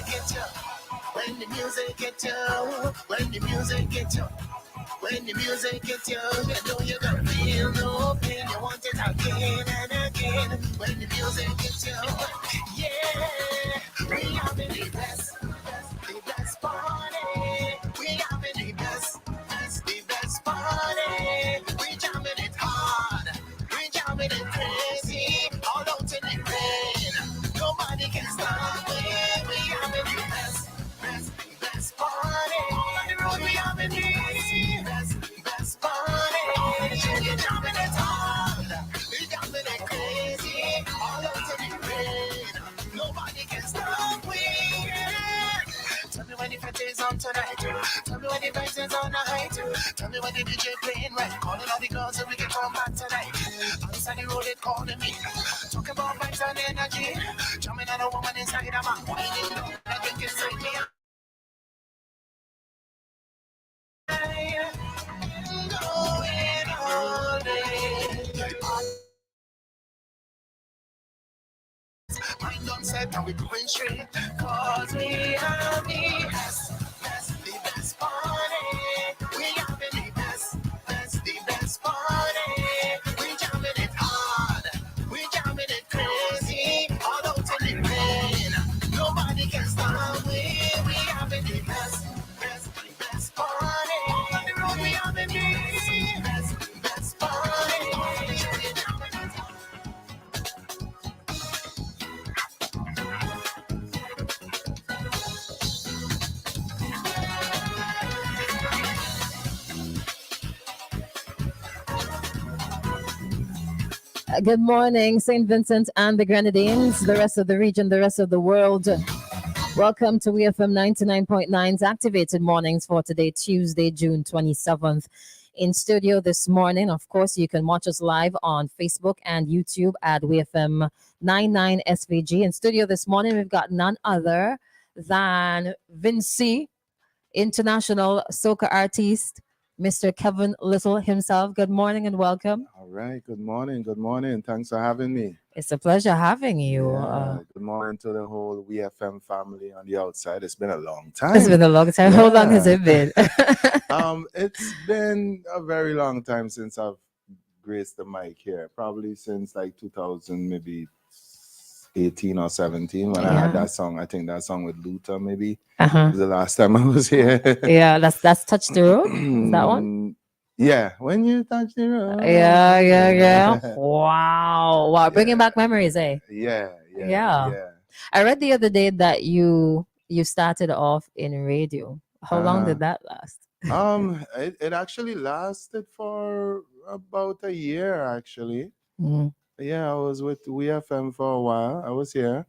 get you, when the music get you, when the music get you. When the music hits you, you know you're gonna feel no pain. You want it again and again. When the music hits you, yeah, we having the best party. We having the best party. We jamming it hard, we jamming it crazy. All out in the rain, nobody can stop it. We having the best party. On the road we having the best party. You jumping it hard, we jumping it crazy. All out in the rain, nobody can stop we. Tell me when the fete is on tonight. Tell me when the vibes is on the height. Tell me when the DJ playing right. Calling all the girls so we can come back tonight. Inside the road it calling me. Talking about vibes and energy. Jumping on a woman inside of my whining down. I think it's like me. Going all day. Mind on set and we going straight. Cause we have the best party. We having the best party. We jamming it hard. We jamming it crazy. All out in the rain. Nobody can stop we. We having the best party. On the road we having the best party. We jamming it hard. Good morning, St. Vincent and the Grenadines, the rest of the region, the rest of the world. Welcome to WFM 99.9's Activated Mornings for today, Tuesday, June 27th. In studio this morning, of course, you can watch us live on Facebook and YouTube at WFM 99 SVG. In studio this morning, we've got none other than Vinci, international soca artist, Mr. Kevin Little himself. Good morning and welcome. All right. Good morning. Good morning. Thanks for having me. It's a pleasure having you. Good morning to the whole WFM family on the outside. It's been a long time. It's been a long time. How long has it been? It's been a very long time since I've graced the mic here. Probably since like 2000, maybe 18 or 17 when I had that song. I think that song with Luther maybe was the last time I was here. Yeah, that's Touch the Road. Is that one? Yeah, when you touch the road. Yeah. Wow. Bringing back memories, eh? Yeah. I read the other day that you started off in radio. How long did that last? It actually lasted for about a year actually. Yeah, I was with WFM for a while. I was here.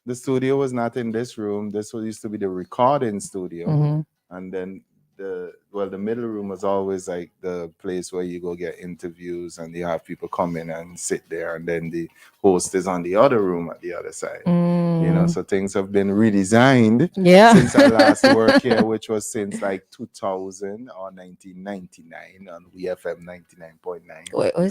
The studio was not in this room. This used to be the recording studio. And then the middle room was always like the place where you go get interviews and you have people come in and sit there, and then the host is on the other room at the other side. You know, so things have been redesigned since I last worked here, which was since like 2000 or 1999 on WFM 99.9. We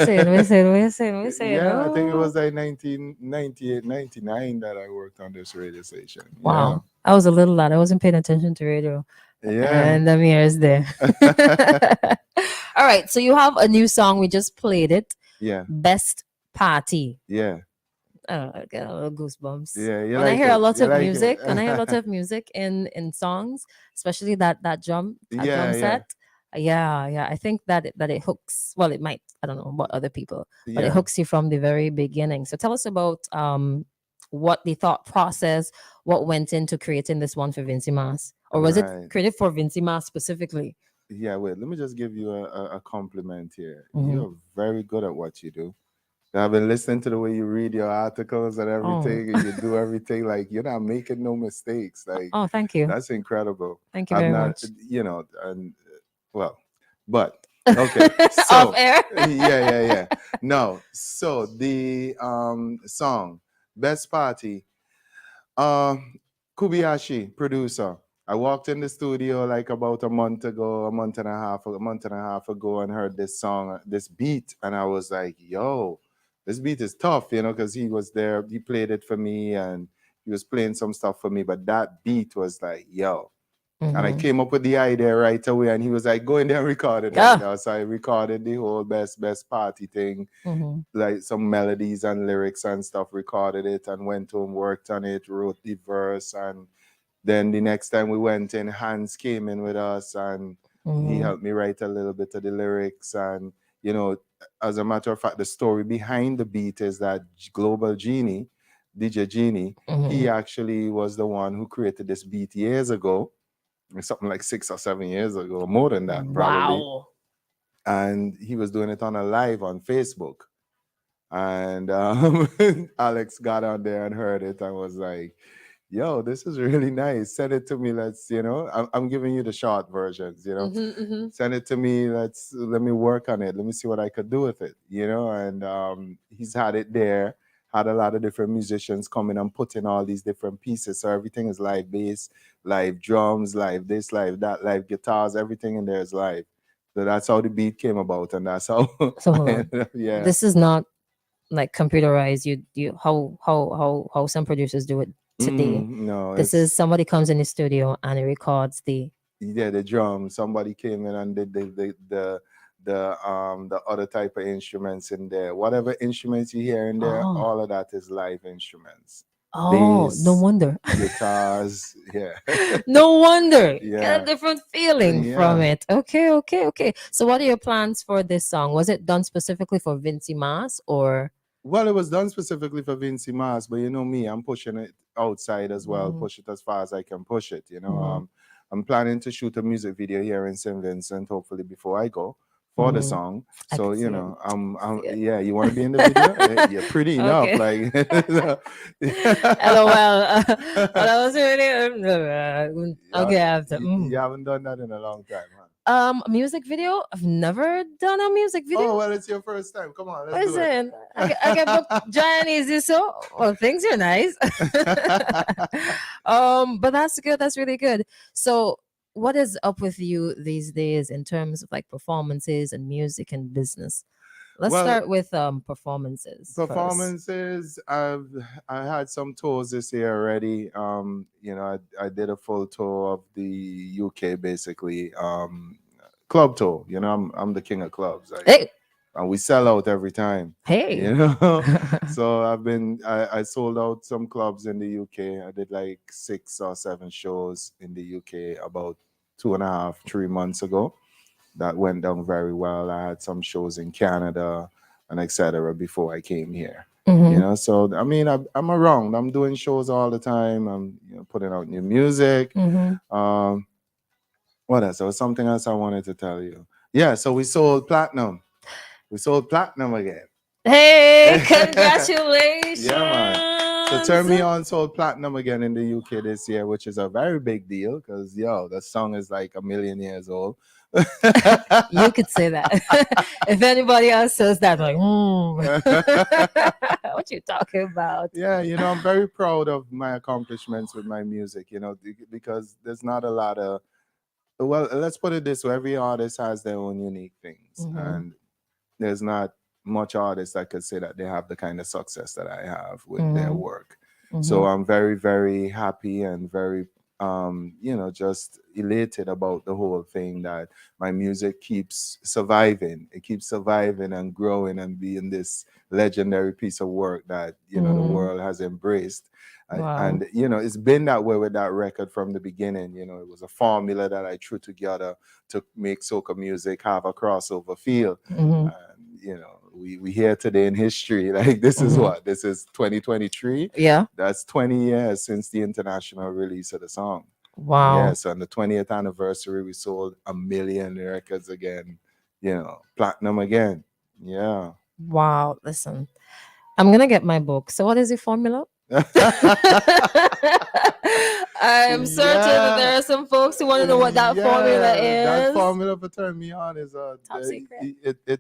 say. Yeah, I think it was like 1998, 99 that I worked on this radio station. Wow. Yeah. I was a little lad. I wasn't paying attention to radio. Yeah. And the mirror's there. All right. So you have a new song. We just played it. Yeah. Best Party. Yeah. Oh, I get a little goosebumps. Yeah. When I hear a lot of music, when I hear a lot of music in songs, especially that drum set. Yeah. I think that it hooks. Well, it might. I don't know about other people, but it hooks you from the very beginning. So tell us about what the thought process, what went into creating this one for Vinci Mas, or was it created for Vinci Mas specifically? Yeah. Wait. Let me just give you a compliment here. You're very good at what you do. I've been listening to the way you read your articles and everything, and you do everything like you're not making no mistakes. Like, thank you. That's incredible. Thank you very much. You know, and but okay. So, off air. Yeah. No. So the song Best Party, Kubiyashi, producer. I walked in the studio like about a month and a half ago, and heard this song, this beat, and I was like, yo, this beat is tough, you know, because he was there, he played it for me, and he was playing some stuff for me, but that beat was like, yo. And I Mm-hmm. came up with the idea right away, and he was like, "Go in there and record it right Ah. now." So I recorded the whole best party thing, Mm-hmm. like some melodies and lyrics and stuff. Recorded it and went home, worked on it, wrote the verse, and then the next time we went in, Hans came in with us, and he Mm-hmm. helped me write a little bit of the lyrics. And you know, as a matter of fact, the story behind the beat is that Global Genie, DJ Genie, Mm-hmm. he actually was the one who created this beat years ago, something like 6 or 7 years ago, more than that probably. Wow. And he was doing it on a live on Facebook. And Alex got on there and heard it and was like, yo, this is really nice. Send it to me. I'm giving you the short versions. Mm-hmm, mm-hmm. Send it to me. Let me work on it. Let me see what I could do with it. And he's had it there, had a lot of different musicians coming and putting all these different pieces. So everything is live bass, live drums, live this, live that, live guitars, everything in there is live. So that's how the beat came about. And that's how, So hold on. yeah. This is not like computerized. You how some producers do it today. No, This it's is somebody comes in the studio and he records the. yeah, the drum. Somebody came in and did the other type of instruments in there. Whatever instruments you hear in there, Oh, all of that is live instruments. oh, no Bass, wonder. guitars, yeah. No wonder. Get a Yeah. different feeling from Yeah. it. Okay, okay, okay. So, what are your plans for this song? Was it done specifically for Vincy Mas or? Well, it was done specifically for Vincy Mas, but you know me, I'm pushing it outside as well, Mhm, push it as far as I can push it. mhm, I'm planning to shoot a music video here in St. Vincent, hopefully before I go for the mhm. song. I So, could see it. I I'm see it. yeah, you want to be in the video? Yeah, pretty enough. Okay. Like, LOL. Well, I was really yeah, okay after. you haven't done that in a long time, huh? Music video. I've never done a music video. Oh, well, it's your first time. Come on, let's do it. Listen, I get booked giant easy, so well things are nice. But that's good. That's really good. So, what is up with you these days in terms of like performances and music and business? Let's Well, start with performances first. performances, I had some tours this year already. I did a full tour of the UK, basically, club tour. I'm the king of clubs. Hey, And we sell out every time. hey. you know so I sold out some clubs in the UK. I did like 6 or 7 shows in the UK about 2.5, 3 months ago. That went down very well. I had some shows in Canada and etc. before I came here. Mhm, So I mean, I'm around. I'm doing shows all the time. I'm putting out new music. mhm. Um, what else? There was something else I wanted to tell you. Yeah, so we sold platinum. We sold platinum again. Hey, Yeah, man. So congratulations. Turn Me On sold platinum again in the UK this year, which is a very big deal because the song is like 1,000,000 years old. You could say that. If anybody else says that, like, what you talking about? Yeah, I'm very proud of my accomplishments with my music, because there's not a lot of, well, let's put it this way, every artist has their own unique things, Mm-hmm. and there's not much artists that could say that they have the kind of success that I have with their Mm-hmm. work. Mm-hmm. So I'm very, very happy and very, just elated about the whole thing that my music keeps surviving. It keeps surviving and growing and being this legendary piece of work that, the Mm-hmm. world has embraced. Wow. And, it's been that way with that record from the beginning. It was a formula that I threw together to make soca music have a crossover feel. Mm-hmm. And we here today in history. Like this is Mm-hmm. what? This is 2023. Yeah. That's 20 years since the international release of the song. Wow. Yes, on the 20th anniversary, we sold 1,000,000 records again. Platinum again. Yeah. Wow. Listen, I'm gonna get my book. So, what is the formula? I'm certain that there Yeah. are some folks who want to know what that formula That is. formula for Turn Me On is Top secret.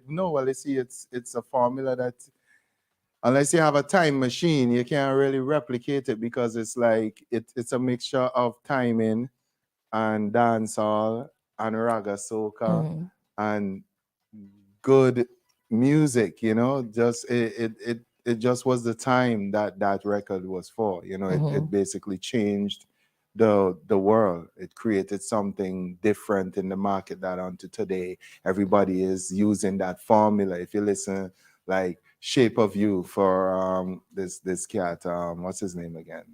no, well, you see, it's a formula that unless you have a time machine, you can't really replicate it because it's like it's a mixture of timing and dancehall and raga soca and good music. Just it just was the time that that record was for. You know, it basically changed the world. It created something different in the market that unto today everybody is using that formula. If you listen, like Shape of You for this cat, what's his name again?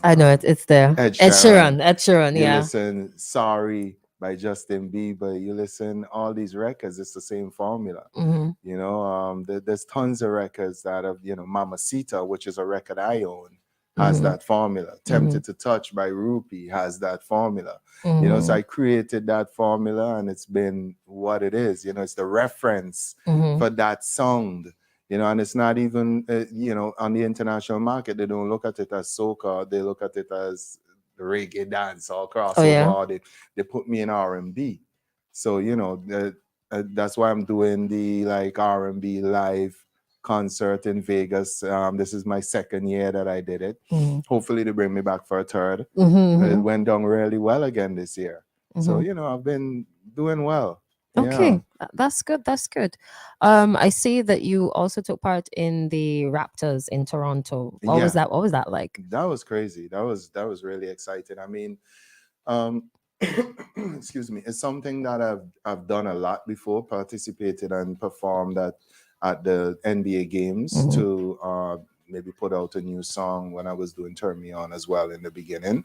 I know it's there. Ed Ed Sheeran. Sheeran. Ed Sheeran. You Yeah. listen Sorry by Justin Bieber. You listen all these records, it's the same formula. Mm-hmm. You know, there's tons of records that have, you know, Mamacita, which is a record I own, has that formula. Tempted to Touch by Rupee has that formula. You know, so I created that formula and it's been what it is. You know, it's the reference for that sound. You know, and it's not even, you know, on the international market, they don't look at it as soca. They look at it as reggae dance or crossover. Oh, yeah. Or they put me in R&B. So, you know, that's why I'm doing the like R&B live concert in Vegas. This is my second year that I did it. Hopefully they bring me back for a third. It went down really well again this year. So, you know, I've been doing well. Okay, Yeah. that's good. That's good. I see that you also took part in the Raptors in Toronto. What was Yeah. that? What was that like? That was crazy. That was really exciting. I mean, excuse me, it's something that I've done a lot before, participated and performed at the NBA games to maybe put out a new song when I was doing Turn Me On as well in the beginning.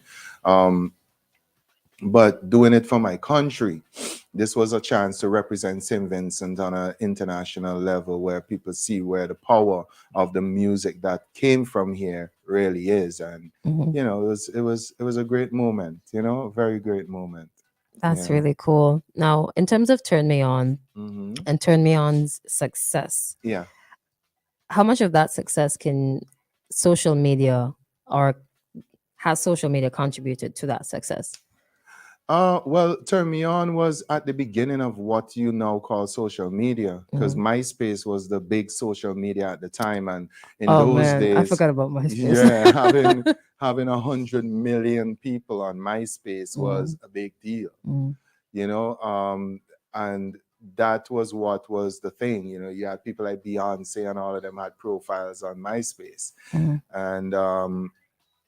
But doing it for my country, this was a chance to represent St. Vincent on an international level where people see where the power of the music that came from here really is. And you know, it was a great moment, you know, a very great moment. That's Yeah. really cool. Now, in terms of Turn Me On and Turn Me On's success, Yeah. how much of that success can social media or has social media contributed to that success? Well, Turn Me On was at the beginning of what you now call social media, because MySpace was the big social media at the time, and in those I days, forgot about MySpace. yeah, having 100 million people on MySpace was a big deal, you know, and that was what was the thing. You know, you had people like Beyonce and all of them had profiles on MySpace, and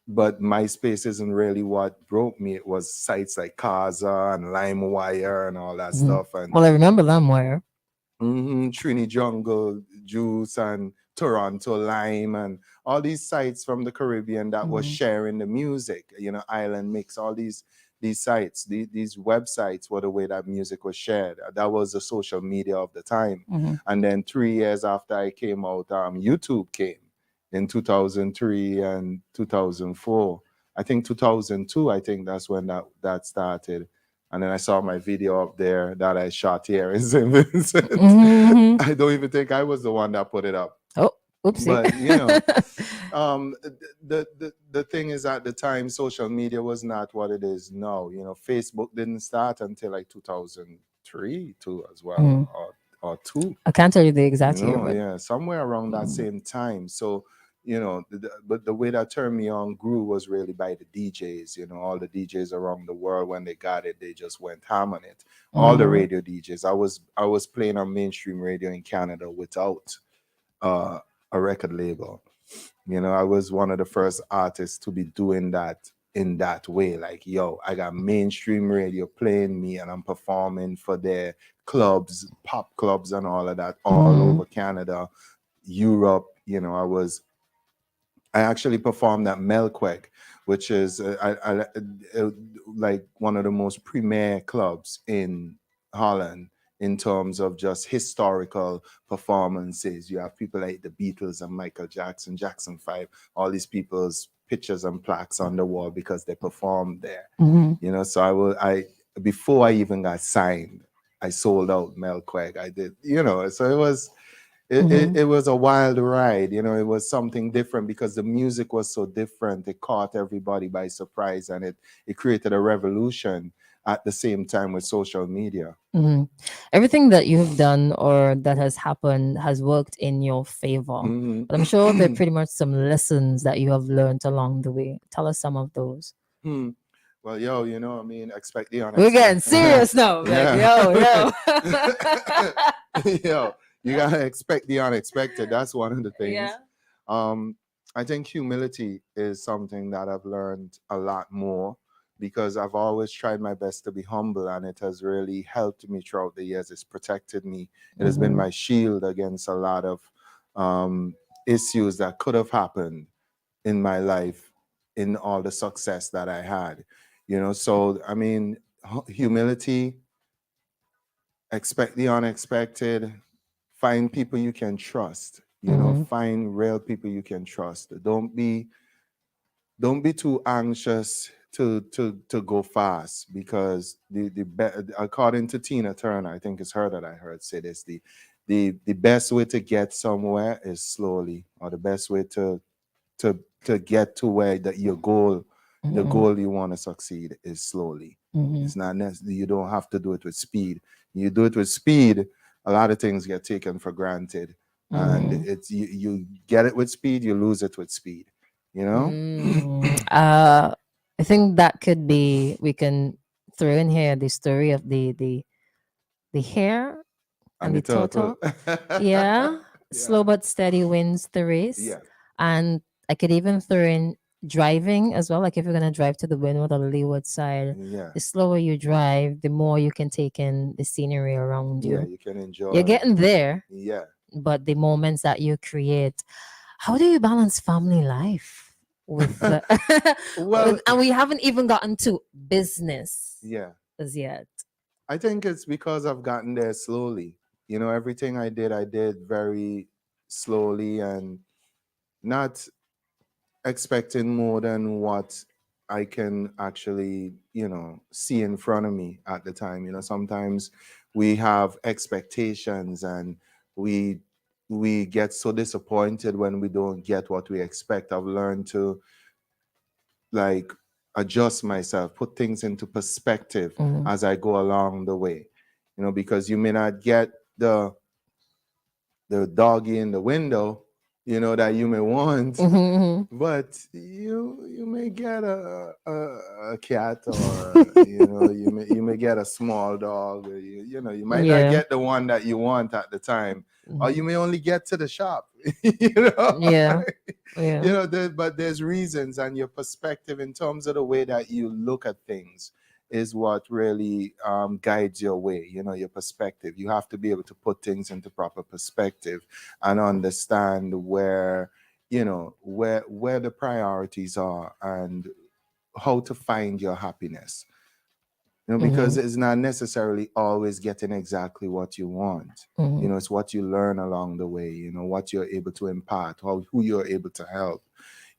but MySpace isn't really what broke me. It was sites like Kaza and LimeWire and all that stuff. And Well, I remember LimeWire. Trini Jungle Juice and Toronto Lime and all these sites from the Caribbean that was sharing the music. You know, Island Mix, all these sites, these websites were the way that music was shared. That was the social media of the time. And then 3 years after I came out, YouTube came in 2003 and 2004. I think 2002, I think that's when that started. And then I saw my video up there that I shot here in St. Vincent. I don't even think I was the one that put it up. Oh, oopsie. But you know, the thing is, at the time, social media was not what it is now. You know, Facebook didn't start until like 2003, too, as well, or two. I can't tell you the exact year, No, but yeah, somewhere around that same time. So, you know, but the way that Turn Me On grew was really by the DJs. You know, all the DJs around the world, when they got it, they just went ham on it. All the radio DJs. I was playing on mainstream radio in Canada without a record label. You know, I was one of the first artists to be doing that in that way. Like, yo, I got mainstream radio playing me and I'm performing for their clubs, pop clubs and all of that all over Canada, Europe. You know, I actually performed at Melkweg, which is like one of the most premier clubs in Holland in terms of just historical performances. You have people like the Beatles and Michael Jackson, Jackson 5, all these people's pictures and plaques on the wall because they performed there. You know, so before I even got signed, I sold out Melkweg. I did, you know, so it was it was a wild ride. You know, it was something different because the music was so different. It caught everybody by surprise, and it created a revolution at the same time with social media. Everything that you have done or that has happened has worked in your favor. But I'm sure there are pretty much some lessons that you have learned along the way. Tell us some of those. Well, yo, you know, I mean, expect the We're unexpected. getting serious now. Yeah. Like, yo. Yo, you gotta expect the unexpected. That's one of the things. Yeah. I think humility is something that I've learned a lot more because I've always tried my best to be humble, and it has really helped me throughout the years. It's protected me. It has been my shield against a lot of issues that could have happened in my life, in all the success that I had. So I mean, humility, expect the unexpected, find people you can trust. Find real people you can trust. Don't be too anxious to go fast, because according to Tina Turner, I think it's her that I heard say this, the best way to get somewhere is slowly, or the best way to get to where that your goal, the goal you want to succeed, is slowly. It's not necessary. You don't have to do it with speed. You do it with speed, a lot of things get taken for granted, and it's you get it with speed, you lose it with speed. I think that could be, we can throw in here the story of the hare and the turtle. Yeah. Slow but steady wins the race. Yeah. And I could even throw in driving as well. Like if you're gonna drive to the Windward or the Leeward side, Yeah. the slower you drive, the more you can take in the scenery around you. Yeah, you can enjoy. You're getting there, Yeah. but the moments that you create, how do you balance family life with Well, and we haven't even gotten to business yeah, as yet. I think it's because I've gotten there slowly. Everything I did very slowly, and not expecting more than what I can actually, see in front of me at the time. Sometimes we have expectations, and we get so disappointed when we don't get what we expect. I've learned to, like, adjust myself, put things into perspective as I go along the way. Because you may not get the doggy in the window, that you may want, but you may get a cat, or you may get a small dog, or you might not get the one that you want at the time, or you may only get to the shop. Yeah. But there's reasons, and your perspective in terms of the way that you look at things is what really guides your way. Your perspective. You have to be able to put things into proper perspective and understand where where the priorities are, and how to find your happiness. Because it's not necessarily always getting exactly what you want. It's what you learn along the way, what you're able to impart, who you're able to help,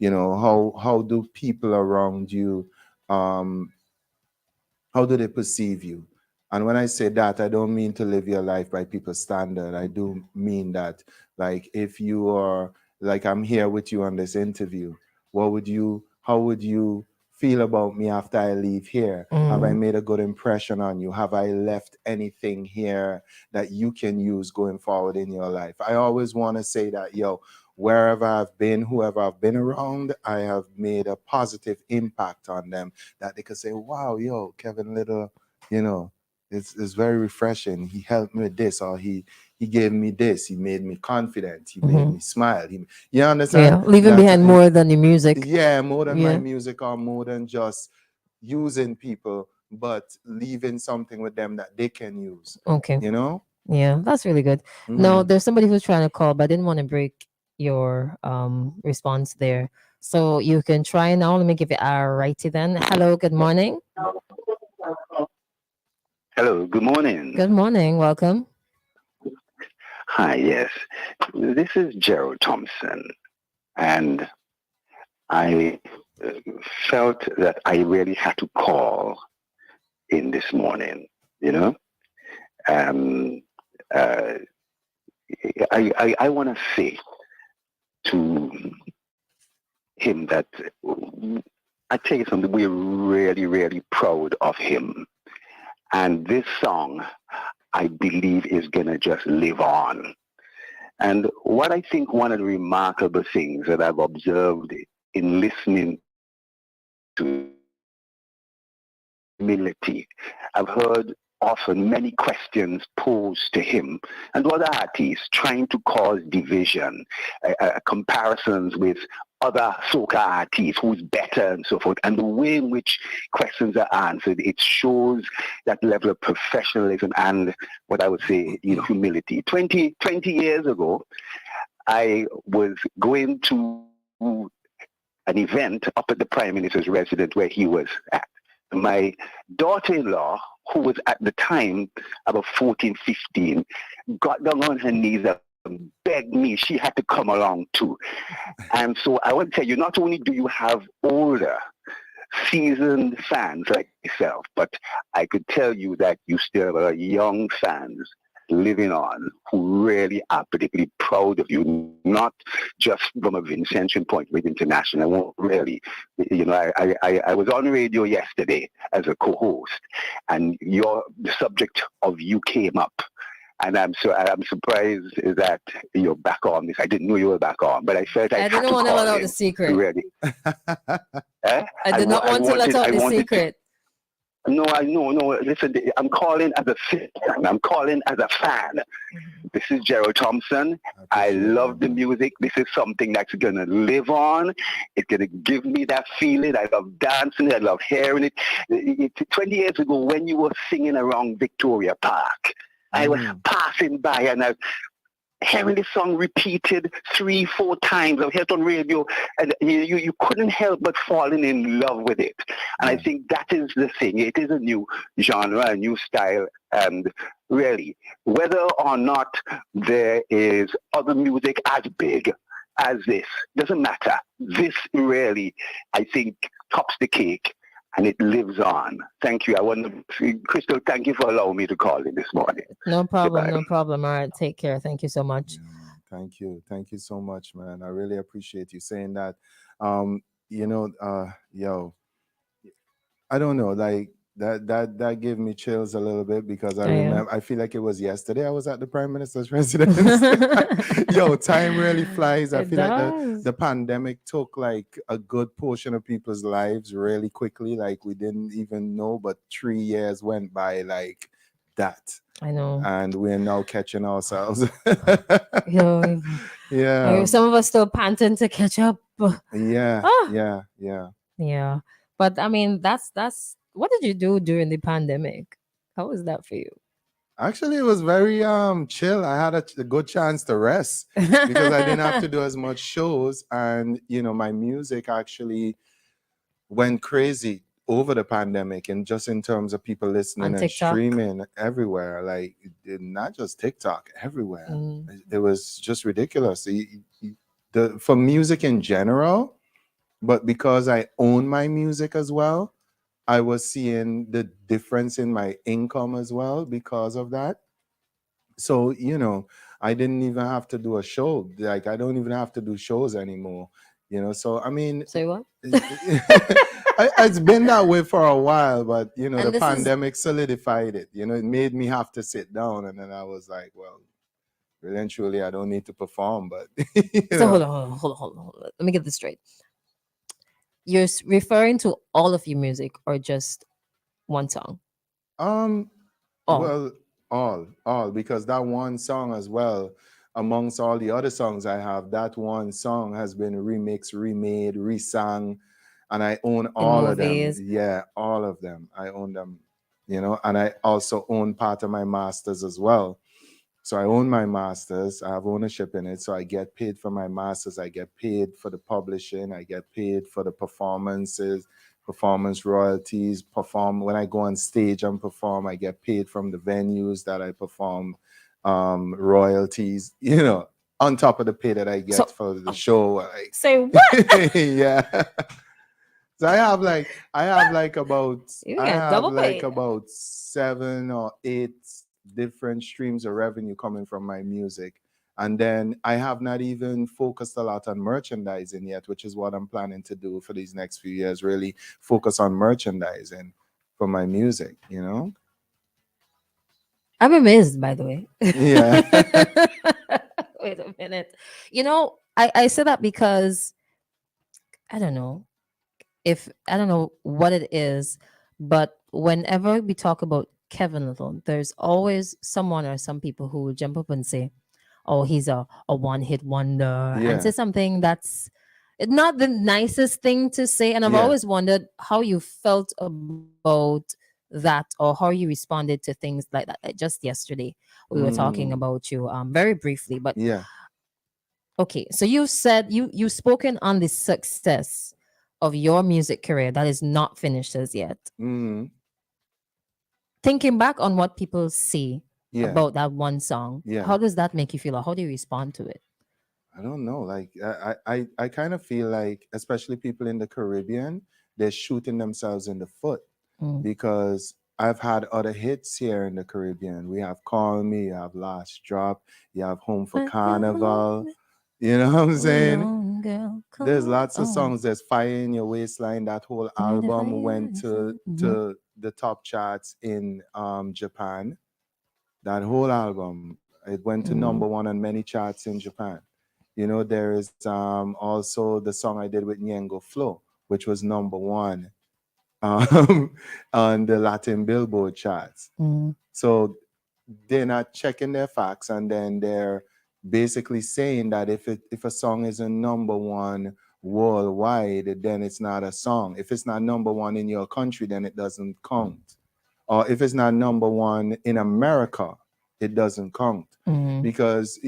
how do people around you, how do they perceive you? And when I say that, I don't mean to live your life by people's standard. I do mean that, like, if you are, like, I'm here with you on this interview, how would you feel about me after I leave here? Have I made a good impression on you? Have I left anything here that you can use going forward in your life? I always want to say that, wherever I've been, whoever I've been around, I have made a positive impact on them, that they could say, wow, Kevin Little, it's very refreshing. He helped me with this, or he gave me this. He made me confident. He made me smile. You understand? Yeah, leaving behind more than the music. Yeah, more than my music, or more than just using people, but leaving something with them that they can use. Okay. Yeah, that's really good. No, there's somebody who's trying to call, but I didn't want to break your response there. So you can try now. Let me give it a righty then. Hello, good morning. Hello, good morning. Good morning, welcome. Hi, yes. This is Gerald Thompson, and I felt that I really had to call in this morning, I want to say to him that I tell you something, we're really, really proud of him. And this song, I believe, is going to just live on. And what I think one of the remarkable things that I've observed in listening to humility, I've heard often many questions posed to him and other artists trying to cause division, comparisons with other soca artists who's better and so forth. And the way in which questions are answered, it shows that level of professionalism and what I would say, humility. 20 years ago, I was going to an event up at the Prime Minister's residence where he was at. My daughter-in-law, who was at the time about 14, 15, got down on her knees and begged me she had to come along too. And so I want to tell you, not only do you have older, seasoned fans like myself, but I could tell you that you still have a lot of young fans living on who really are particularly proud of you, not just from a Vincentian point, but international. I won't really, I was on radio yesterday as a co-host, and the subject of you came up. And I'm surprised that you're back on this. I didn't know you were back on, but I felt I didn't want to let out the secret. Really. I did not want to let out the secret. No, listen, I'm calling as a fan. I'm calling as a fan. This is Gerald Thompson. I love the music. This is something that's going to live on. It's going to give me that feeling. I love dancing. I love hearing it. 20 years ago, when you were singing around Victoria Park, I was passing by and I was hearing this song repeated 3-4 times. I've heard it on radio, and you couldn't help but falling in love with it. And I think that is the thing. It is a new genre, a new style, and really, whether or not there is other music as big as this, doesn't matter. This really, I think, tops the cake. And it lives on. Thank you. I want to, Christal, thank you for allowing me to call in this morning. No problem. Goodbye. No problem. All right. Take care. Thank you so much. Yeah, thank you. Thank you so much, man. I really appreciate you saying that. I don't know, like that gave me chills a little bit because I remember, I feel like it was yesterday I was at the Prime Minister's residence. Yo, time really flies. I feel like the pandemic took like a good portion of people's lives really quickly. Like we didn't even know, but 3 years went by like that. I know. And we're now catching ourselves. Yeah. Some of us still panting to catch up. Yeah. Yeah. But I mean, that's what did you do during the pandemic? How was that for you? Actually, it was very chill. I had a good chance to rest because I didn't have to do as much shows, and my music actually went crazy over the pandemic, and just in terms of people listening and streaming everywhere, like not just TikTok, everywhere. It was just ridiculous. For music in general. But because I own my music as well, I was seeing the difference in my income as well because of that. So, I didn't even have to do a show. Like, I don't even have to do shows anymore, So, I mean... Say what? It's been that way for a while, but, the pandemic solidified it. It made me have to sit down. And then I was like, well, eventually I don't need to perform, but... So, hold on. Let me get this straight. You're referring to all of your music or just one song? Well, all, because that one song as well, amongst all the other songs I have, that one song has been remixed, remade, resung, and I own all of them. Yeah, all of them. I own them, and I also own part of my masters as well. So I own my masters. I have ownership in it. So I get paid for my masters. I get paid for the publishing. I get paid for the performances, performance royalties. When I go on stage and perform, I get paid from the venues that I perform, royalties, on top of the pay that I get for the show. Like, say what? Yeah. So I have about 7 or 8 different streams of revenue coming from my music. And then I have not even focused a lot on merchandising yet, which is what I'm planning to do for these next few years, really focus on merchandising for my music, I'm amazed, by the way. Yeah. Wait a minute. I say that because I don't know what it is, but whenever we talk about Kevin Little, there's always someone or some people who will jump up and say, "Oh, he's a one-hit wonder," and say Yeah, something that's not the nicest thing to say. And I've yeah. always wondered how you felt about that, or how you responded to things like that. Like just yesterday, we were talking Mm, about you very briefly, but yeah. okay. So you said you've spoken on the success of your music career that is not finished as yet. Mm, Thinking back on what people say yeah, about that one song, yeah. how does that make you feel, or how do you respond to it? I don't know. Like I kind of feel like, especially people in the Caribbean, they're shooting themselves in the foot Mm. because I've had other hits here in the Caribbean. We have Call Me, you have Last Drop, you have Home for But you love Carnival. me, You know what I'm hold saying? on, girl, There's come lots of on. songs. There's Fire in Your Waistline. That whole Give me the album fire went inside. to the top charts in Japan. That whole album, it went to number Mm. one on many charts in Japan. You know, there is also the song I did with Nyengo Flow, which was number one um, on the Latin Billboard charts. Mm. So they're not checking their facts, and then they're basically saying that if a song isn't number one worldwide, then it's not a song. If it's not number one in your country, then it doesn't count. Or if it's not number one in America, it doesn't count. Mm. Because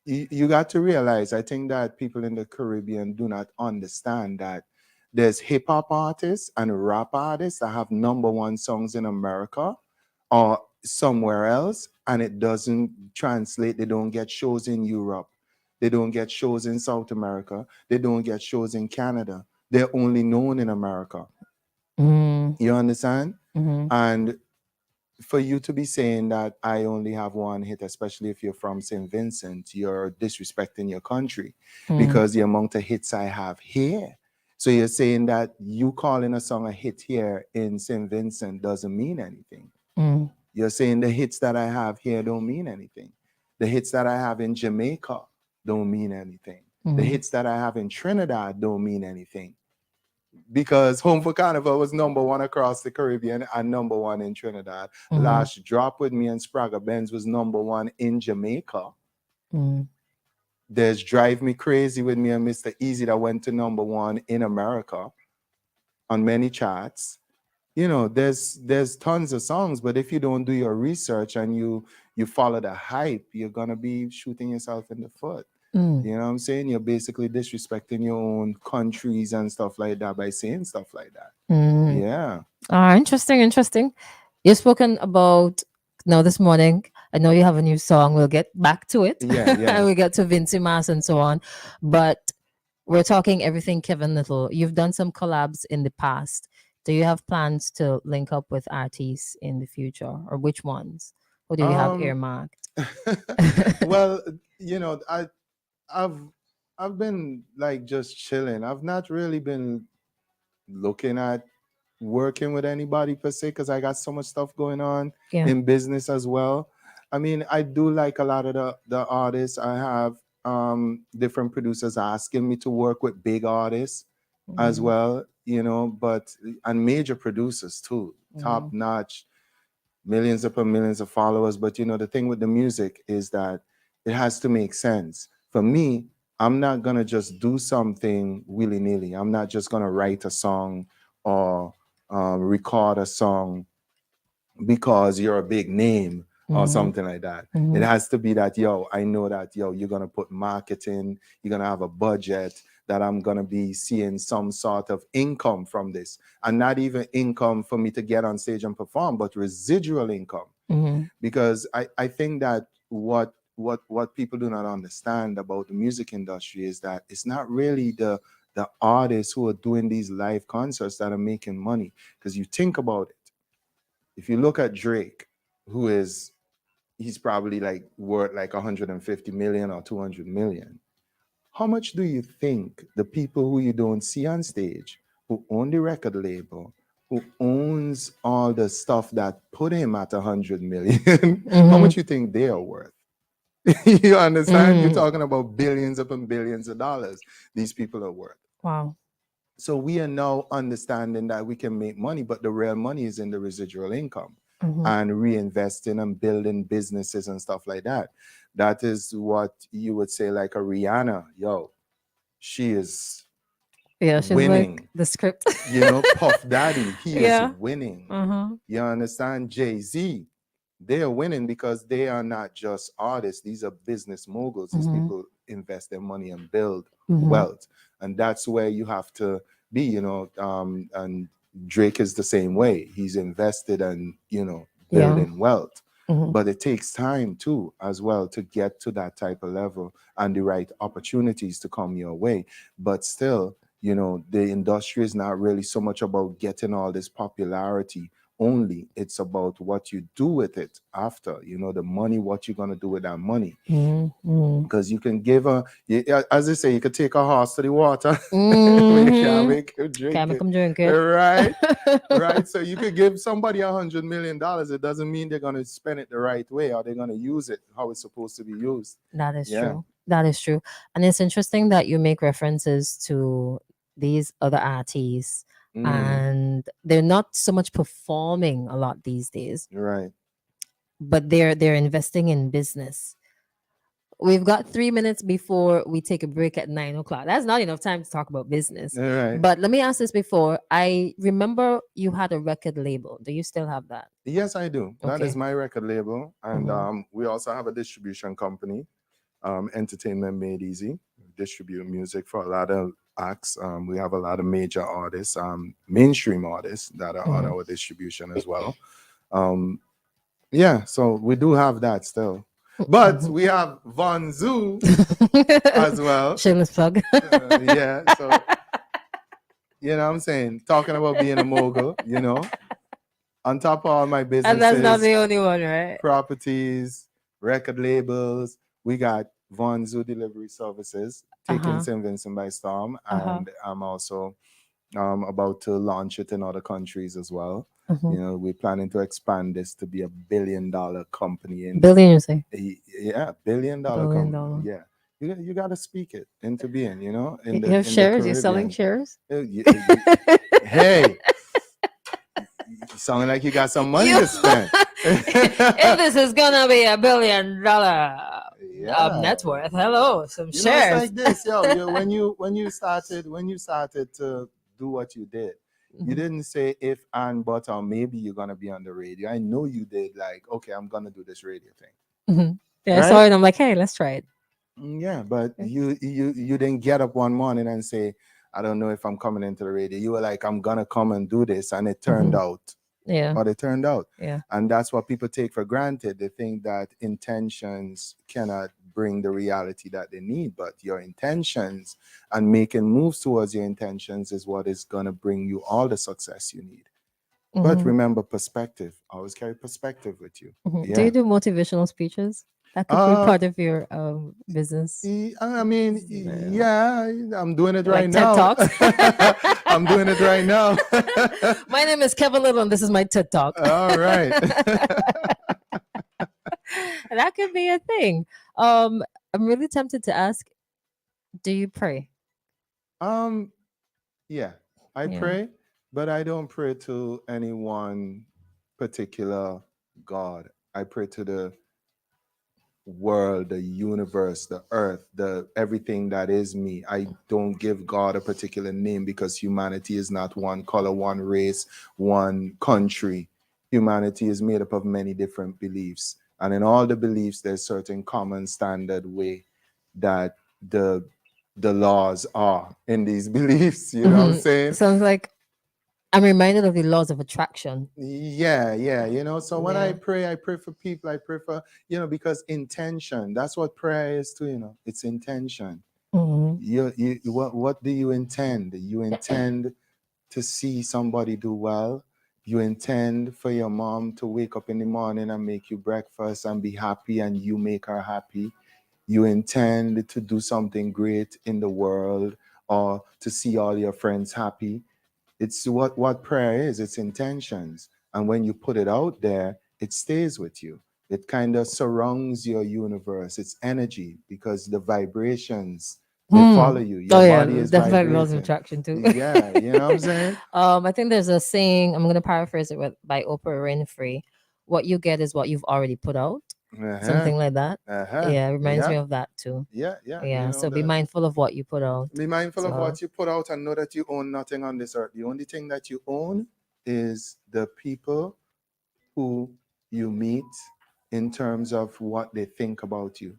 you got to realize, I think that people in the Caribbean do not understand that there's hip hop artists and rap artists that have number one songs in America or somewhere else, and it doesn't translate. They don't get shows in Europe, they don't get shows in South America, they don't get shows in Canada. They're only known in America. Mm. You understand? Mm. And for you to be saying that I only have one hit, especially if you're from St. Vincent, you're disrespecting your country Mm. because the amount of hits I have here. So you're saying that you calling a song a hit here in St. Vincent doesn't mean anything. Mm. You're saying the hits that I have here don't mean anything. The hits that I have in Jamaica don't mean anything. The Mm. hits that I have in Trinidad don't mean anything because Home for Carnival was number one across the Caribbean and number one in Trinidad. Mm. Last Drop with Me and Sprague Benz was number one in Jamaica. Mm. There's Drive Me Crazy with Me and Mr. Easy that went to number one in America on many charts. You know, there's tons of songs, but if you don't do your research and you follow the hype, you're gonna be shooting yourself in the foot. Mm. You know what I'm saying? You're basically disrespecting your own countries and stuff like that by saying stuff like that. Mm. Yeah. Interesting, interesting. You've spoken about now this morning. I know you have a new song. We'll get back to it. Yeah, yeah. And we get to Vincy Mas and so on. But we're talking everything Kevin Little. You've done some collabs in the past. Do you have plans to link up with artists in the future, or which ones? Or do you have Um earmarked? well, you know, I've I've been like just chilling. I've not really been looking at working with anybody per se because I got so much stuff going on Yeah. in business as well. I mean, I do like a lot of the artists. I have different producers asking me to work with big artists as Mm. well, you know, but and major producers too, top Mm. notch, millions upon millions of followers. But you know, the thing with the music is that it has to make sense. For me, I'm not gonna just do something willy-nilly. I'm not just gonna write a song or record a song because you're a big name or Mhm. something like that. It Mhm. has to be that, yo, I know that, yo, you're going to put marketing, you're going to have a budget, that I'm going to be seeing some sort of income from this. And not even income for me to get on stage and perform, but residual income. Mhm. Because I think that what people do not understand about the music industry is that it's not really the artists who are doing these live concerts that are making money. Because you think about it, if you look at Drake, who is he's probably like worth like 150 million or 200 million. How much do you think the people who you don't see on stage, who own the record label, who owns all the stuff that put him at 100 million, how Mhm. much you think they are worth? You understand? You're Mm. talking about billions upon billions of dollars these people are worth. Wow. So we are now understanding that we can make money, but the real money is in the residual income. and reinvesting and building businesses and stuff like that. That is what you would say like a Rihanna. Yo, she is Yeah, she's winning. like the script. You know, Puff Daddy, he is Yeah. winning. Uh-huh. You understand? Jay-Z, they are winning because they are not just artists. These are business moguls. These people invest their money and build wealth. And that's where you have to be, you know. And Drake is the same way. He's invested and, you know, building wealth. But it takes time too, as well, to get to that type of level and the right opportunities to come your way. But still, you know, the industry is not really so much about getting all this popularity only. It's about what you do with it after, you know, the money, what you're going to do with that money. Because you can give as they say, you could take a horse to the water, but you can't make him drink Can't it. make 'em drink it. Right? Right? So you could give somebody $100 million. It doesn't mean they're going to spend it the right way or they're going to use it how it's supposed to be used. That is true. That is true. And it's interesting that you make references to these other artists and they're not so much performing a lot these days, Right. but they're investing in business. We've got 3 minutes before we take a break at 9 o'clock. That's not enough time to talk about business. Right. But let me ask this before. I remember you had a record label. Do you still have that? Yes, I do. That Okay. is my record label. And we also have a distribution company, Entertainment Made Easy. We distribute music for a lot of acts. We have a lot of major artists, mainstream artists that are on our distribution as well. Yeah, so we do have that still. But we have Von Zoo as well. Shameless plug. Yeah, so you know what I'm saying? Talking about being a mogul, you know. On top of all my businesses. And that's not the only one, right? Properties, record labels. We got Von Zoo Delivery Services, taking St. Vincent by storm. And I'm also about to launch it in other countries as well. You know, we're planning to expand this to be $1 billion company. Billion, you say? Yeah, $1 billion company. Yeah. You got to speak it into being, you know. You have shares? You're selling shares? Hey, you sound like you got some money to spend. If this is gonna be $1 billion net worth, hello, some you shares. Know, it's like this, yo. When you started to do what you did, you didn't say if and but or maybe you're gonna be on the radio. I know you did. Like, okay, I'm gonna do this radio thing. Yeah, right? I saw it. And I'm like, hey, let's try it. Yeah, but you didn't get up one morning and say, I don't know if I'm coming into the radio. You were like, I'm gonna come and do this, and it turned out. Yeah. But it turned out. Yeah. And that's what people take for granted. They think that intentions cannot bring the reality that they need, but your intentions and making moves towards your intentions is what is gonna bring you all the success you need. But remember, perspective. Always carry perspective with you. Yeah. Do you do motivational speeches? That could be part of your business. I mean, yeah, I'm doing it right like now. TED Talks? I'm doing it right now. My name is Kevin Little, and this is my TED Talk. All right. That could be a thing. I'm really tempted to ask, do you pray? Yeah, I pray, but I don't pray to any one particular God. I pray to the world, the universe, the earth, the everything that is me. I don't give God a particular name because humanity is not one color, one race, one country. Humanity is made up of many different beliefs, and in all the beliefs there's certain common standard way that the laws are in these beliefs. You know what I'm saying? Sounds like I'm reminded of the laws of attraction. Yeah. You know, so when I pray for people. I pray for, you know, because intention, that's what prayer is too, you know, it's intention. What do you intend? You intend to see somebody do well. You intend for your mom to wake up in the morning and make you breakfast and be happy and you make her happy. You intend to do something great in the world or to see all your friends happy. It's what prayer is. It's intentions. And when you put it out there, it stays with you. It kind of surrounds your universe. It's energy because the vibrations, they follow you. Your body is definitely laws of attraction too. Yeah, you know what I'm saying? I think there's a saying, I'm going to paraphrase it by Oprah Winfrey, what you get is what you've already put out. Something like that. Yeah, it reminds me of that too. Yeah. Yeah, so be mindful of what you put out. Be mindful of So- what you put out and know that you own nothing on this earth. The only thing that you own is the people who you meet in terms of what they think about you.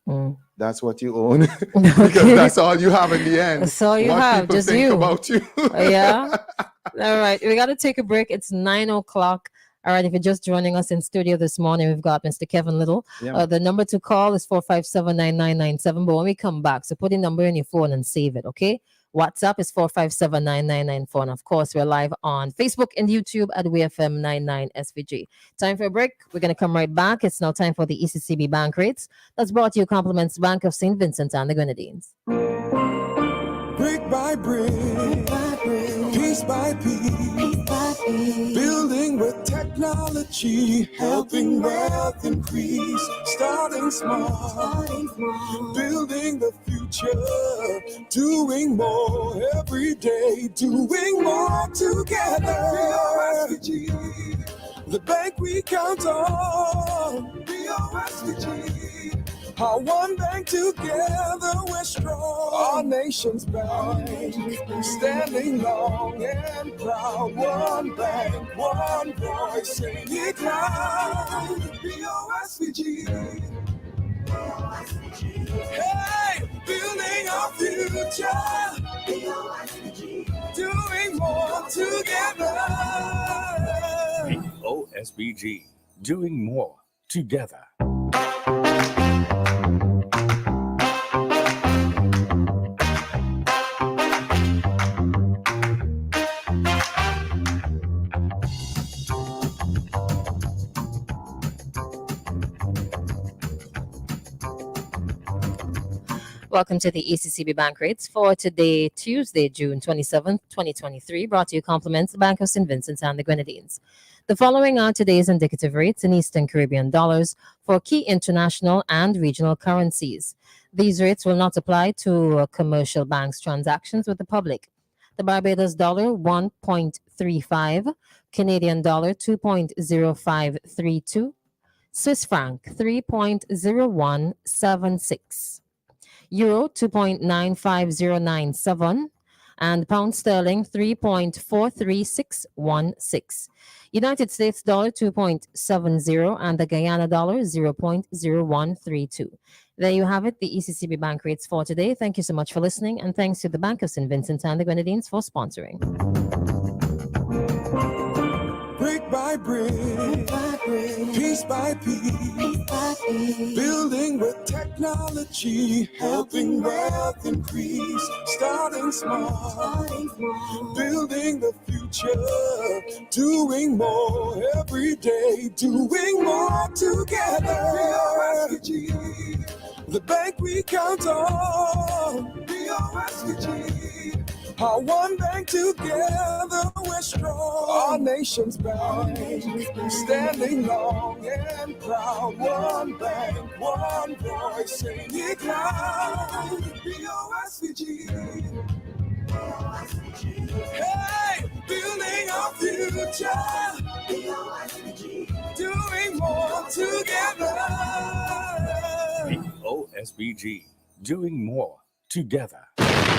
That's what you own. Because that's all you have in the end. That's all you what have, people just think you. about you. Yeah. All right. We got to take a break. It's 9:00. All right. If you're just joining us in studio this morning, we've got Mr. Kevin Little. Yeah. The number to call is 457-9997. But when we come back, so put the number in your phone and save it, okay? WhatsApp is 457-9994. And of course, we're live on Facebook and YouTube at WFM99SVG. Time for a break. We're going to come right back. It's now time for the ECCB bank rates. That's brought to you compliments Bank of St. Vincent and the Grenadines. Brick by brick, piece by piece, building with technology, helping wealth increase. Starting small, building the future, doing more every day, doing more together. The bank we count on, BOSVG. Our one bank together, we're strong. Our nation's bank, standing long and proud. One bank, one voice, sing it loud. BOSVG. Hey, building our future. Doing more together. OSBG, doing more together. Welcome to the ECCB Bank Rates for today, Tuesday, June 27th, 2023. Brought to you compliments Bank of St. Vincent and the Grenadines. The following are today's indicative rates in Eastern Caribbean dollars for key international and regional currencies. These rates will not apply to commercial banks' transactions with the public. The Barbados dollar 1.35, Canadian dollar 2.0532, Swiss franc 3.0176. Euro 2.95097 and pound sterling 3.43616. United States dollar 2.70 and the Guyana dollar 0.0132. There you have it, the ECCB bank rates for today. Thank you so much for listening, and thanks to the Bank of St. Vincent and the Grenadines for sponsoring. Brick by brick, piece by piece, building with technology, helping wealth increase. Starting small, building the future, doing more every day, doing more together. The bank we count on, BOSVG. Our one bank together, we're strong. Our nation's bank, standing long and proud. One bank, one voice, sing it loud. BOSVG. Hey, building our future. Doing more together. OSBG, doing more together.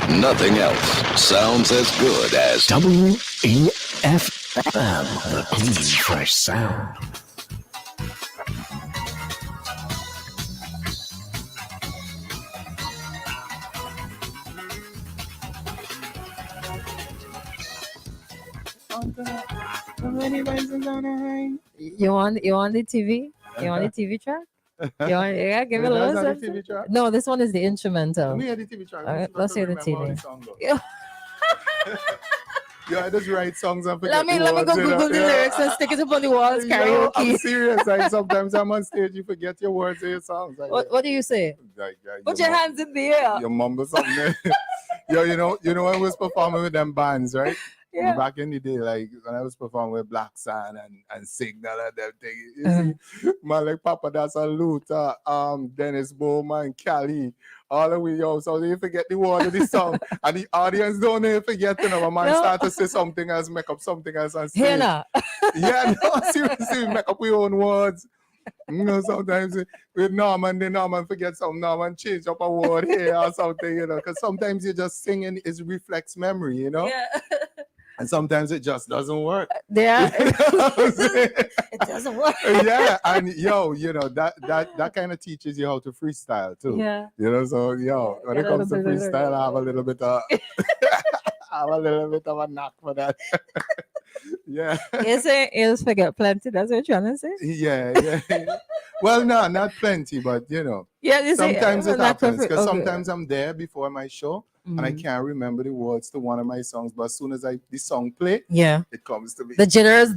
Nothing else sounds as good as WEFM, the clean, fresh sound. You want the TV? You want the TV track? Yeah, give me a little That's not the something. TV track? No, this one is the instrumental. Let me hear the TV track. All right, See if I let's can hear the remember how TV. the song goes. Yeah. Yeah, I just write songs and forget Let me the go words, you know. Google the Yeah. lyrics and stick it up on the walls. Yo, Karaoke. I'm serious. Like, sometimes I'm on stage, you forget your words of your songs. Like, What do you say? Put your hands in the air. You mumble something. Yo, you know when I was performing with them bands, right? Yeah. Back in the day, like when I was performing with Black Sun and Signal and them thing. You see, man, like Papa, that's a Luther, Dennis Bowman, Cali, all the way, yo. So you forget the word of the song, and the audience don't even forget, you know, a man No. start to say something else, make up something else on stage. Here now. Yeah, no, seriously, we make up our own words. You know, sometimes with Norman, then Norman forget something, Norman change up a word here or something, you know, because sometimes you just singing is reflex memory, you know, Yeah. and sometimes it just doesn't work. Yeah. You know what I'm saying? It doesn't work. Yeah, and yo, you know, that kind of teaches you how to freestyle too. Yeah. You know, so yo, when it comes to freestyle, I have a little bit of I have a little bit of a knack for that. Yeah. You say you'll forget plenty. That's what you're trying to say? Yeah. Well, no, not plenty, but you know, Yeah, you say sometimes it not happens perfect. because Okay. sometimes I'm there before my show and I can't remember the words to one of my songs, but as soon as the song play, Yeah. it comes to me. The jitters.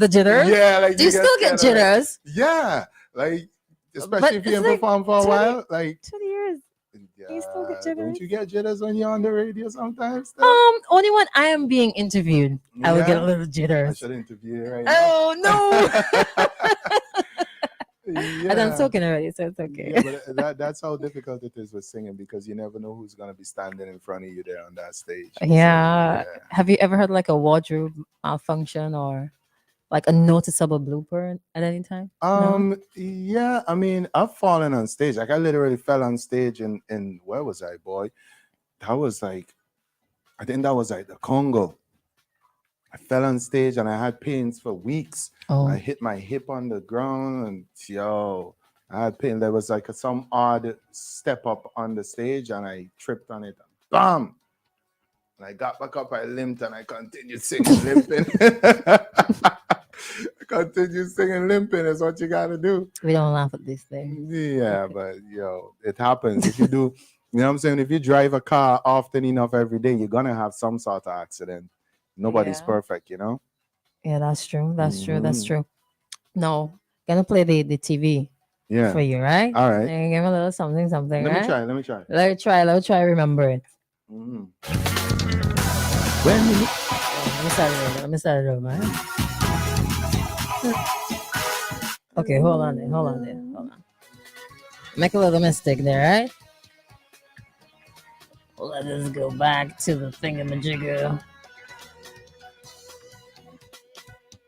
Yeah, like Do you still get kinda like- jitters? yeah, like But especially if you it's ain't like perform for a 20 while, like 20 years. You still get jitters? don't you get jitters when you're on the radio sometimes? Only when I am being interviewed, I will get a Yeah? little I jitters. should interview you right now. Oh no! Yeah. And I'm talking already, so it's okay. Yeah, but that's how difficult it is with singing because you never know who's gonna be standing in front of you there on that stage. So, Yeah. Have you ever heard like a wardrobe malfunction or like a noticeable blooper at any time? No? Yeah, I mean, I've fallen on stage. Like I literally fell on stage in where was I, boy? That was like, I think that was like the Congo. I fell on stage and I had pains for weeks. Oh. I hit my hip on the ground and yo, I had pain. There was like some odd step up on the stage and I tripped on it. Bam! And I got back up, I limped and I continued singing limping. Continue singing limping is what you gotta do. We don't laugh at this thing. Yeah, but yo, it happens. If you do, you know what I'm saying? If you drive a car often enough every day, you're gonna have some sort of accident. Nobody's Yeah. perfect, you know? Yeah, that's true. That's true. That's Mhm. true. No, gonna play the TV Yeah. for you, right? All right. And give a little something, Let right? me try. Let me try. Remember it. Mhm. When you... Let me start it over. Right? Okay, hold on there. Make a little mistake there, right? Let us go back to the thingamajigger.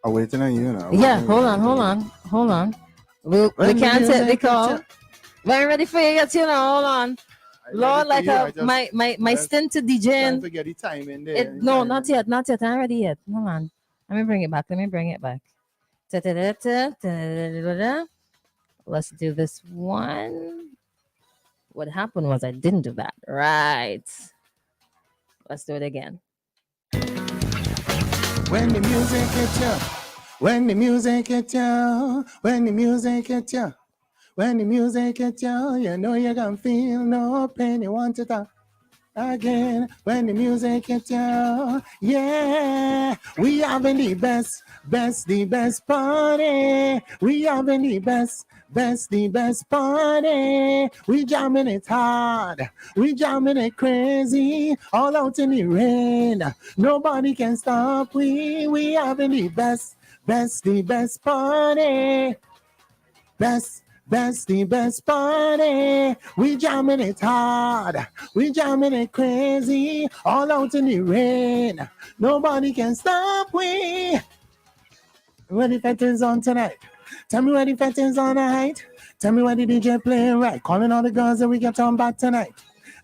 I'm waiting on you now. Yeah, hold on. We can't take the call. We ain't ready for you yet, you know. Hold on. Lord, like my stint to Trying DJing. to get the time in there. No, not yet. I'm not ready yet. Hold on. Let me bring it back. Let's do this one. What happened was I didn't do that. Right. Let's do it again. When the music hits you, when the music hits you, when the music hits you, when the music hits you, you know you're gonna feel no pain. You want it again. When the music hits you, yeah, we having the best party. We having the best party. We jamming it hard. We jamming it crazy. All out in the rain. Nobody can stop. We having the best party. Best party. We jamming it hard. We jamming it crazy. All out in the rain. Nobody can stop. Where the fete is on tonight? Tell me where the fete is on tonight. Tell me where the DJ playing right. Calling all the girls that we get on back tonight.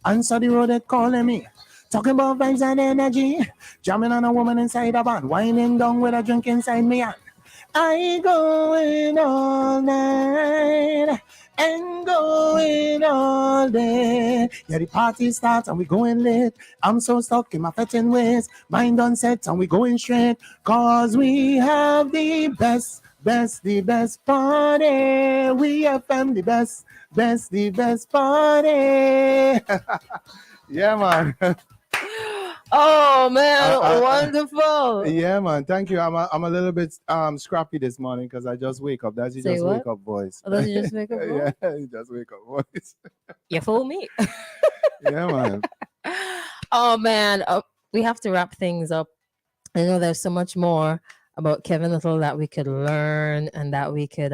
Answer the road that calling me. Talking about vibes and energy. Jamming on a woman inside a van. Winding down with a drink inside me hand. I going all night and going all day. Yeah, the party starts and we going late. I'm so stuck in my fetting ways. Mind on set and we going straight. Cause we have the best party. We have them the best party. Yeah, man. Oh man, wonderful. Yeah, man. Thank you. I'm a little bit scrappy this morning because I just wake up. That's Say just what? wake up voice. Oh, does he just wake up voice? Yeah, you just wake up voice. You fool me. Yeah, man. Oh man, we have to wrap things up. I know there's so much more about Kevin Little that we could learn and that we could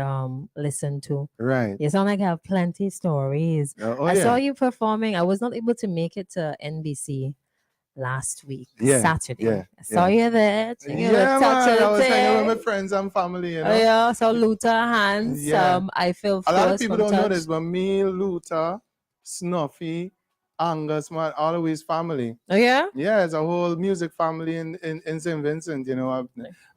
listen to. Right. You sound like you have plenty stories. Oh I saw yeah. you performing. I was not able to make it to NBC last week, Yeah. Saturday. Yeah. I saw Yeah. you there. Singing with Yeah, Touch man. I of was hanging with my Tay. friends and family, you Oh know. yeah, so Luther Hans. Yeah. I feel A lot of force people from don't know Touch. this, but me, Luther, Snuffy, Angus, man, always family. Oh yeah. Yeah, it's a whole music family in St. Vincent. You know,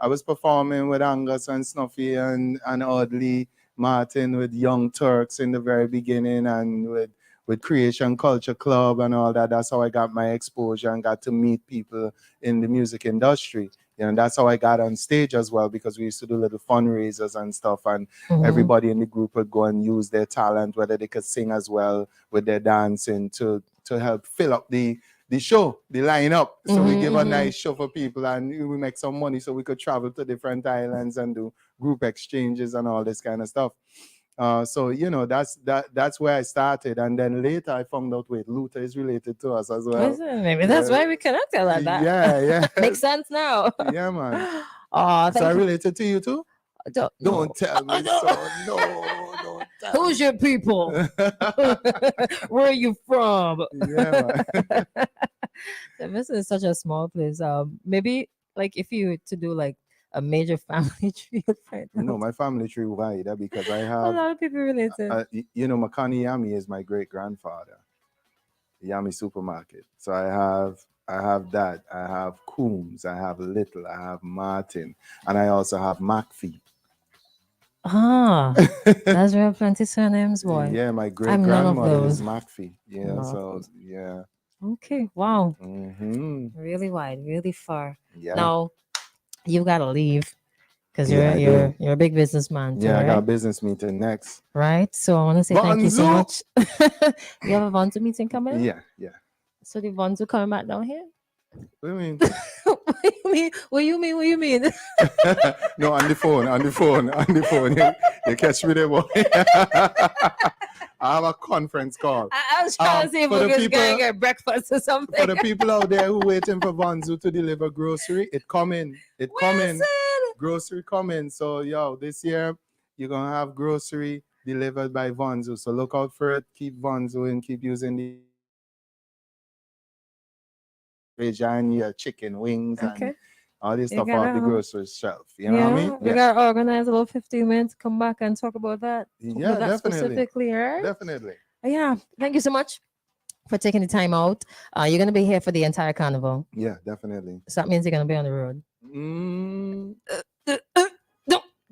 I was performing with Angus and Snuffy and Audley Martin with Young Turks in the very beginning, and with Creation Culture Club and all that. That's how I got my exposure and got to meet people in the music industry. You know, that's how I got on stage as well, because we used to do little fundraisers and stuff, and everybody in the group would go and use their talent, whether they could sing as well with their dancing, to help fill up the show, the lineup. So we give a nice show for people, and we make some money so we could travel to different islands and do group exchanges and all this kind of stuff. So you know, that's where I started, and then later I found out, wait, Luther is related to us as well. Listen, maybe that's why we connected like that. Yeah. Makes sense now. Yeah, man. Oh, So I related to you too? Don't Tell me so. No, don't tell Who's your people? Where are you from? Yeah, man. This is such a small place. Maybe like if you to do like a major family tree right now. No, my family tree wide because I A have, lot of people related. you know, Makani Yami is my great grandfather. Yami Supermarket. So I have that. I have Coombs. I have Little. I have Martin, and I also have McPhee. Ah, that's real plenty surnames, boy. Yeah, my great I'm none of grandmother is those. McPhee. Yeah, None of so those. yeah. Okay, wow. Mm-hmm. Really wide, really far. Yeah. Now you gotta leave because Yeah, I do. you're a big businessman too, Yeah, I got a right? business meeting next. Right. So I want to say thank you so Vanzu! much. You have a Vonzu meeting coming up? Yeah. So the Vonzu coming back down here? What do you mean? What you mean? No, on the phone. You catch me there, boy. I have a conference call. I was trying to see if for we the was people- going to get breakfast or something. For the people out there who waiting for Vanzu to deliver grocery, it coming. Wilson! Grocery coming. So yo, this year you're gonna have grocery delivered by Vanzu. So look out for it. Keep Vanzu and keep using the your chicken wings Okay. and all this You stuff gotta, off the grocery shelf. You know what I mean? We got to organize a little 15 minutes to come back and talk about that. Talk Yeah, about that definitely. specifically, right? Definitely. Yeah. Thank you so much for taking the time out. You're going to be here for the entire carnival. Yeah, definitely. So that means you're going to be on the road.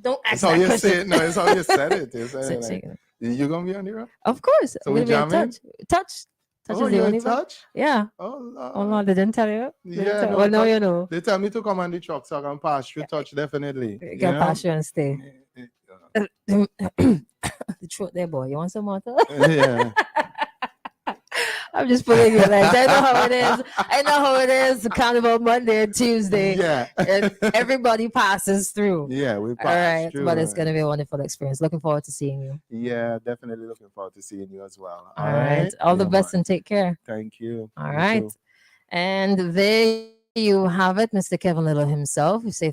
Don't ask That's how that you question. say it. No, it's how you said it. You said Say- it say like, it. you gonna be on the road? Of course. So We're we gonna be in jamming? touch. Touch Oh, is the you're only in one. touch? Yeah. Oh, Lord. Oh Lord, they didn't tell you? They didn't Yeah, tell- no, well, now touch- you know. They tell me to come on the truck so I can pass through touch, definitely. You You can know? pass you and stay. The truth there, boy. You want some water? Yeah. I'm just pulling your legs. I know how it is. I know how it is. Carnival Monday and Tuesday. Yeah. And everybody passes through. Yeah, we All pass right. through. But it's going to be a wonderful experience. Looking forward to seeing you. Yeah, definitely looking forward to seeing you as well. All right. All the Yeah, best man. and take care. Thank you. All You right. too. And there you have it, Mr. Kevin Little himself. We say